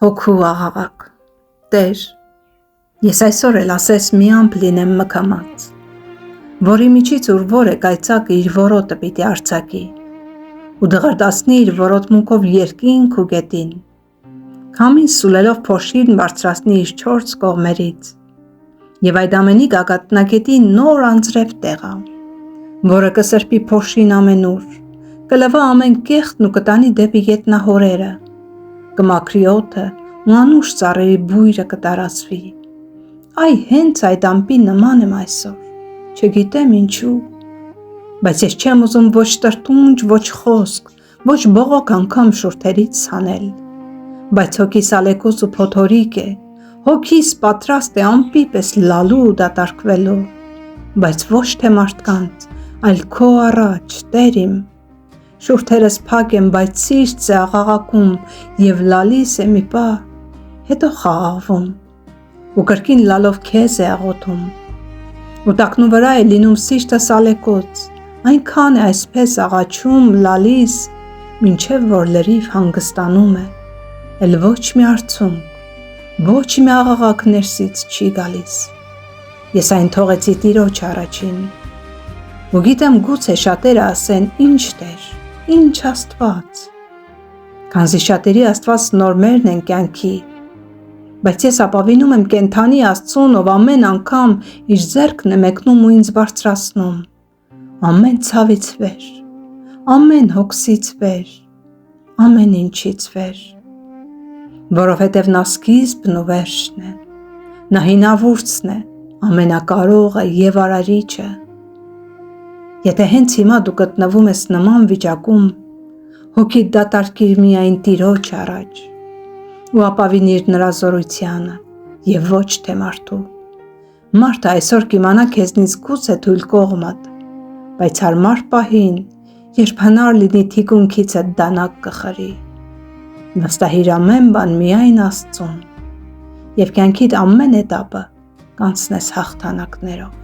Հոգու աղաղակ, Տեր, ես այսօր էլ ասես մի ամպ լինեմ մքամած, որի միջից ուր որ է կայծակը իր որոտը պիտի արձակի, ու դղրդացնի իր որոտմունքով երկինք ու գետին, քամին սուլելով փոշին բարձրացնի իր 4 կողմերից, եւ այդ ամենի գագաթնակետի նոր անձրև տեղա, որը կսրբի փոշին ամենուր, կլվա ամեն կեղտն ու կտանի դեպի գետնահորերը, կմաքրի օդը ու անուշ ծառերի բույրը կտարածվի։ Այ հենց այդ ամպի նման եմ այսօր, չգիտեմ ինչու, բայց ես չեմ ուզում ոչ տրտունջ, ոչ խոսք, ոչ բողոք անգամ շուրթերից ցանել, բայց հոգիս ալեկոծ ու փոթորիկ է, հոգիս պատրաստ է ամպի պես լալու ու դատարկվելու, բայց ոչ թե մարդկանց, այլ քո առաջ, Տեր իմ, շուրթերս փակ եմ, բայց սիրտս է աղաղակում եւ լալիս է մի պահ, հետո խաղաղվում ու կրկին լալով քեզ է աղոթում ու տակնու վրա է լինում սիրտս ալեկոծ, այնքան է այսպես աղաչում, լալիս, մինչև որ լրիվ հանգստանում է, էլ ոչ մի արցունք, ոչ մի աղաղակ ներսից չի գալիս, ես այն թողեցի Տիրոջ առաջին, ու գիտեմ գուցե շատերը ասեն ինչ Տեր, ինչ Աստված, քանզի շատերի Աստված նորմերն են կյանքի, բայց ես ապավինում եմ կենթանի Աստծուն, ով ամեն անգամ իր ձեռքն է մեկնում ու ինձ բարձրացնում, ամեն ցավից վեր, ամեն հոգսից վեր, ամեն ինչից վեր, որովհետև նա սկիզբն ու վերջն է, նա հինավուրցն է, ամենակարողը եւ արարիչը, եթե հենց հիմա դու գտնվում ես նման վիճակում, հոգիդ դատարկիր միայն Տիրոջ առաջ ու ապավինիր նրա զորությանը եւ ոչ թե մարդու։ Մարդը այսօր կիմանա քեզնից գուցե թույլ կողմդ, բայց հարմար պահին, երբ հնար լինի թիկունքիցդ դանակ կխրի, վստահիր ամեն բան միայն Աստծուն եւ կյանքիդ ամեն էտապը կանցնես հաղթանակներով։